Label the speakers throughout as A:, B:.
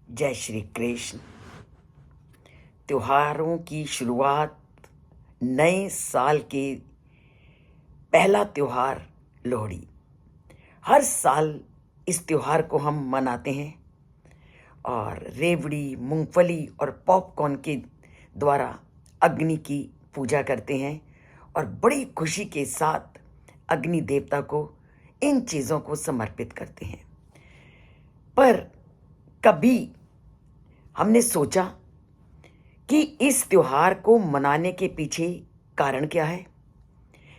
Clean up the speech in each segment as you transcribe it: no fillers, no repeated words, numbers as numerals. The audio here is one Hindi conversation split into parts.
A: जय श्री कृष्ण। त्योहारों की शुरुआत, नए साल के पहला त्योहार लोहड़ी। हर साल इस त्योहार को हम मनाते हैं और रेवड़ी, मूंगफली और पॉपकॉर्न के द्वारा अग्नि की पूजा करते हैं और बड़ी खुशी के साथ अग्नि देवता को इन चीज़ों को समर्पित करते हैं। पर कभी हमने सोचा कि इस त्योहार को मनाने के पीछे कारण क्या है,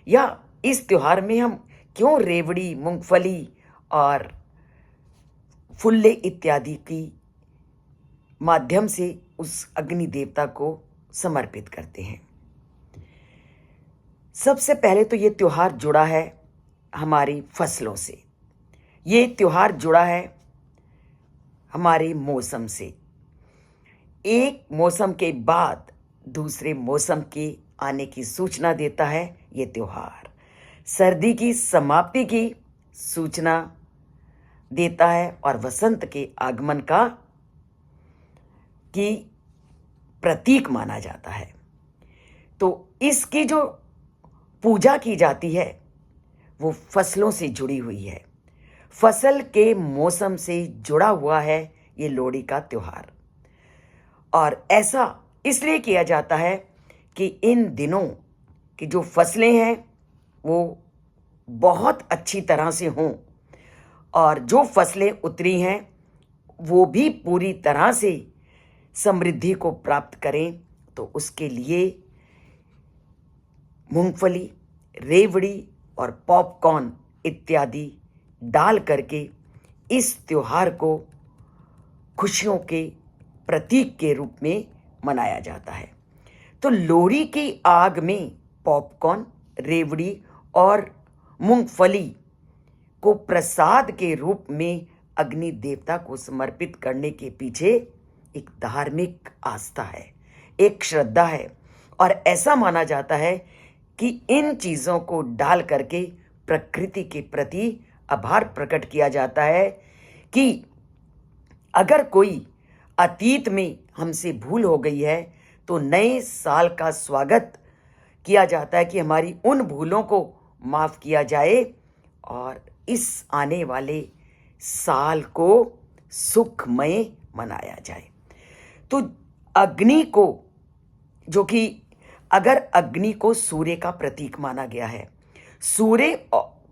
A: या इस त्योहार में हम क्यों रेवड़ी, मूंगफली और फुल्ले इत्यादि की माध्यम से उस अग्नि देवता को समर्पित करते हैं। सबसे पहले तो ये त्योहार जुड़ा है हमारी फसलों से। ये त्योहार जुड़ा है हमारे मौसम से। एक मौसम के बाद दूसरे मौसम के आने की सूचना देता है ये त्योहार। सर्दी की समाप्ति की सूचना देता है और वसंत के आगमन की प्रतीक माना जाता है। तो इसकी जो पूजा की जाती है वो फसलों से जुड़ी हुई है। फसल के मौसम से जुड़ा हुआ है ये लोहड़ी का त्योहार। और ऐसा इसलिए किया जाता है कि इन दिनों की जो फसलें हैं वो बहुत अच्छी तरह से हों, और जो फसलें उतरी हैं वो भी पूरी तरह से समृद्धि को प्राप्त करें। तो उसके लिए मूंगफली, रेवड़ी और पॉपकॉर्न इत्यादि डाल करके इस त्योहार को खुशियों के प्रतीक के रूप में मनाया जाता है। तो लोहड़ी की आग में पॉपकॉर्न, रेवड़ी और मूंगफली को प्रसाद के रूप में अग्नि देवता को समर्पित करने के पीछे एक धार्मिक आस्था है, एक श्रद्धा है। और ऐसा माना जाता है कि इन चीज़ों को डाल करके प्रकृति के प्रति आभार प्रकट किया जाता है कि अगर कोई अतीत में हमसे भूल हो गई है तो नए साल का स्वागत किया जाता है कि हमारी उन भूलों को माफ़ किया जाए और इस आने वाले साल को सुखमय मनाया जाए। तो अग्नि को, जो कि अगर अग्नि को सूर्य का प्रतीक माना गया है, सूर्य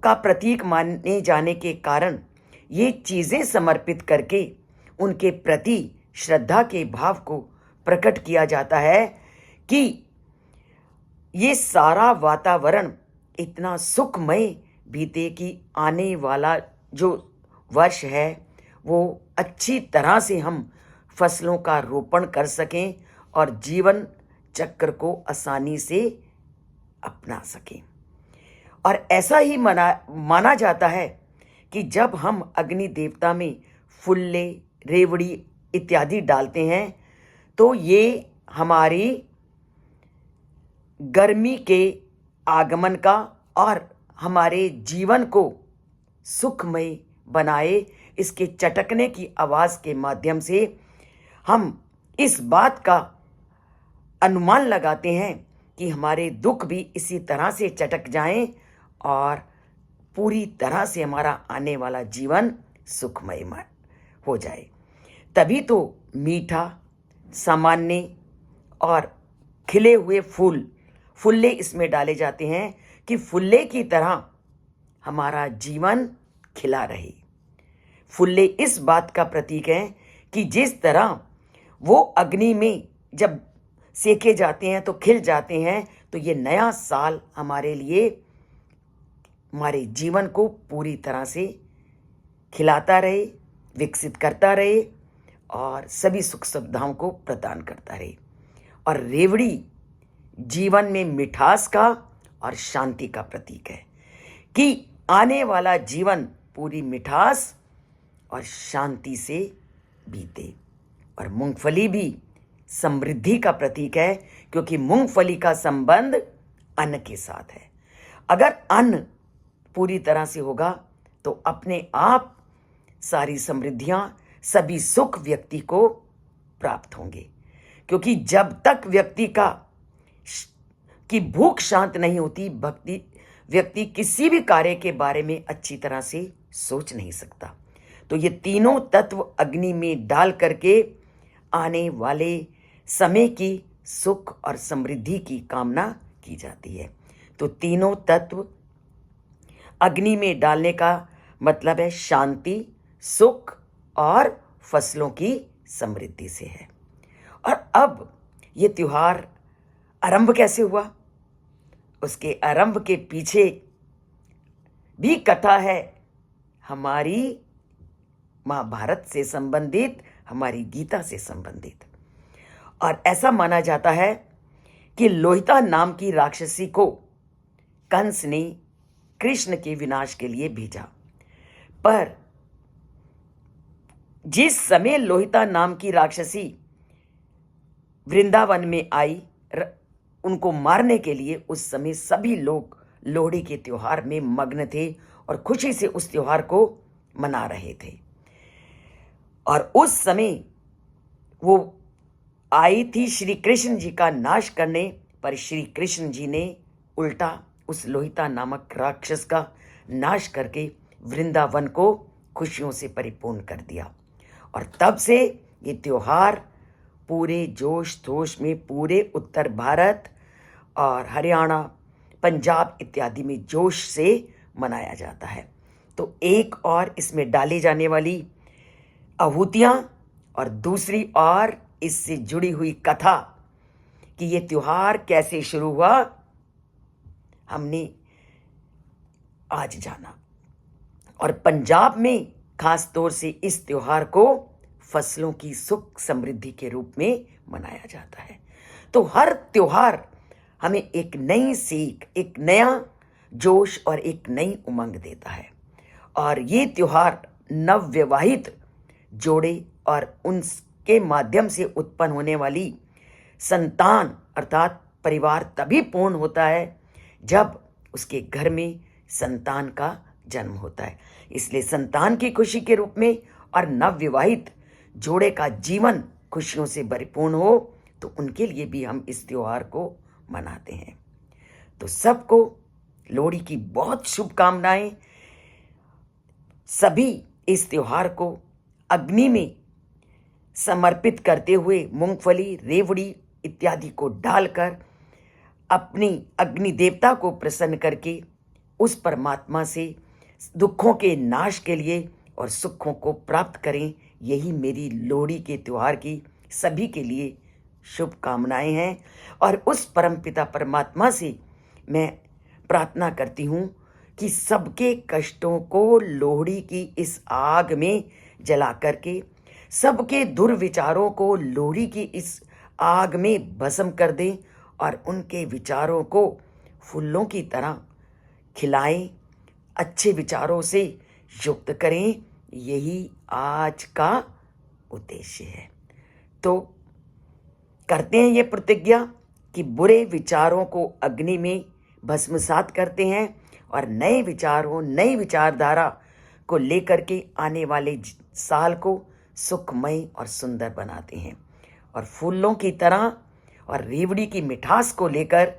A: का प्रतीक माने जाने के कारण ये चीज़ें समर्पित करके उनके प्रति श्रद्धा के भाव को प्रकट किया जाता है कि ये सारा वातावरण इतना सुखमय बीते कि आने वाला जो वर्ष है वो अच्छी तरह से हम फसलों का रोपण कर सकें और जीवन चक्र को आसानी से अपना सकें। और ऐसा ही माना जाता है कि जब हम अग्नि देवता में फुल्ले, रेवड़ी इत्यादि डालते हैं तो ये हमारी गर्मी के आगमन का और हमारे जीवन को सुखमय बनाए। इसके चटकने की आवाज़ के माध्यम से हम इस बात का अनुमान लगाते हैं कि हमारे दुख भी इसी तरह से चटक जाएं और पूरी तरह से हमारा आने वाला जीवन सुखमय हो जाए। तभी तो मीठा, सामान्य और खिले हुए फुल्ले इसमें डाले जाते हैं कि फुल्ले की तरह हमारा जीवन खिला रहे। फुल्ले इस बात का प्रतीक है कि जिस तरह वो अग्नि में जब सेके जाते हैं तो खिल जाते हैं, तो ये नया साल हमारे लिए, हमारे जीवन को पूरी तरह से खिलाता रहे, विकसित करता रहे और सभी सुख सुविधाओं को प्रदान करता रहे। और रेवड़ी जीवन में मिठास का और शांति का प्रतीक है कि आने वाला जीवन पूरी मिठास और शांति से बीते। और मूंगफली भी समृद्धि का प्रतीक है, क्योंकि मूंगफली का संबंध अन्न के साथ है। अगर अन्न पूरी तरह से होगा तो अपने आप सारी समृद्धियाँ, सभी सुख व्यक्ति को प्राप्त होंगे। क्योंकि जब तक व्यक्ति की भूख शांत नहीं होती, व्यक्ति किसी भी कार्य के बारे में अच्छी तरह से सोच नहीं सकता। तो ये तीनों तत्व अग्नि में डाल करके आने वाले समय की सुख और समृद्धि की कामना की जाती है। तो तीनों तत्व अग्नि में डालने का मतलब है शांति, सुख और फसलों की समृद्धि से है। और अब ये त्योहार आरंभ कैसे हुआ, उसके आरंभ के पीछे भी कथा है, हमारी महाभारत से संबंधित, हमारी गीता से संबंधित। और ऐसा माना जाता है कि लोहिता नाम की राक्षसी को कंस ने कृष्ण के विनाश के लिए भेजा। पर जिस समय लोहिता नाम की राक्षसी वृंदावन में आई उनको मारने के लिए, उस समय सभी लोग लोहड़ी के त्योहार में मग्न थे और खुशी से उस त्योहार को मना रहे थे। और उस समय वो आई थी श्री कृष्ण जी का नाश करने, पर श्री कृष्ण जी ने उल्टा उस लोहिता नामक राक्षस का नाश करके वृंदावन को खुशियों से परिपूर्ण कर दिया। और तब से ये त्योहार पूरे जोश तोश में पूरे उत्तर भारत और हरियाणा, पंजाब इत्यादि में जोश से मनाया जाता है। तो एक और इसमें डाली जाने वाली आहुतियाँ और दूसरी और इससे जुड़ी हुई कथा कि ये त्योहार कैसे शुरू हुआ, हमने आज जाना। और पंजाब में खास तौर से इस त्योहार को फसलों की सुख समृद्धि के रूप में मनाया जाता है। तो हर त्योहार हमें एक नई सीख, एक नया जोश और एक नई उमंग देता है। और ये त्योहार नवविवाहित जोड़े और उनके माध्यम से उत्पन्न होने वाली संतान अर्थात परिवार तभी पूर्ण होता है जब उसके घर में संतान का जन्म होता है। इसलिए संतान की खुशी के रूप में और नवविवाहित जोड़े का जीवन खुशियों से परिपूर्ण हो, तो उनके लिए भी हम इस त्योहार को मनाते हैं। तो सबको लोहड़ी की बहुत शुभकामनाएं। सभी इस त्योहार को अग्नि में समर्पित करते हुए मूंगफली, रेवड़ी इत्यादि को डालकर अपनी अग्नि देवता को प्रसन्न करके उस परमात्मा से दुखों के नाश के लिए और सुखों को प्राप्त करें। यही मेरी लोहड़ी के त्योहार की सभी के लिए शुभकामनाएं हैं। और उस परमपिता परमात्मा से मैं प्रार्थना करती हूँ कि सबके कष्टों को लोहड़ी की इस आग में जला करके, सबके दुर्विचारों को लोहड़ी की इस आग में भस्म कर दें और उनके विचारों को फूलों की तरह खिलाएं, अच्छे विचारों से युक्त करें। यही आज का उद्देश्य है। तो करते हैं ये प्रतिज्ञा कि बुरे विचारों को अग्नि में भस्मसात करते हैं और नए विचारों, नई विचारधारा को लेकर के आने वाले साल को सुखमय और सुंदर बनाते हैं। और फूलों की तरह और रेवड़ी की मिठास को लेकर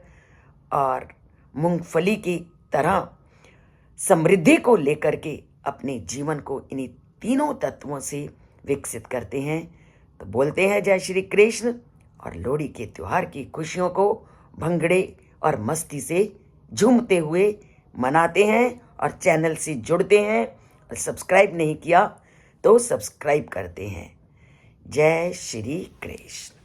A: और मूंगफली की तरह समृद्धि को लेकर के अपने जीवन को इन्हीं तीनों तत्वों से विकसित करते हैं। तो बोलते हैं जय श्री कृष्ण और लोहड़ी के त्योहार की खुशियों को भंगड़े और मस्ती से झूमते हुए मनाते हैं। और चैनल से जुड़ते हैं और सब्सक्राइब नहीं किया तो सब्सक्राइब करते हैं। जय श्री कृष्ण।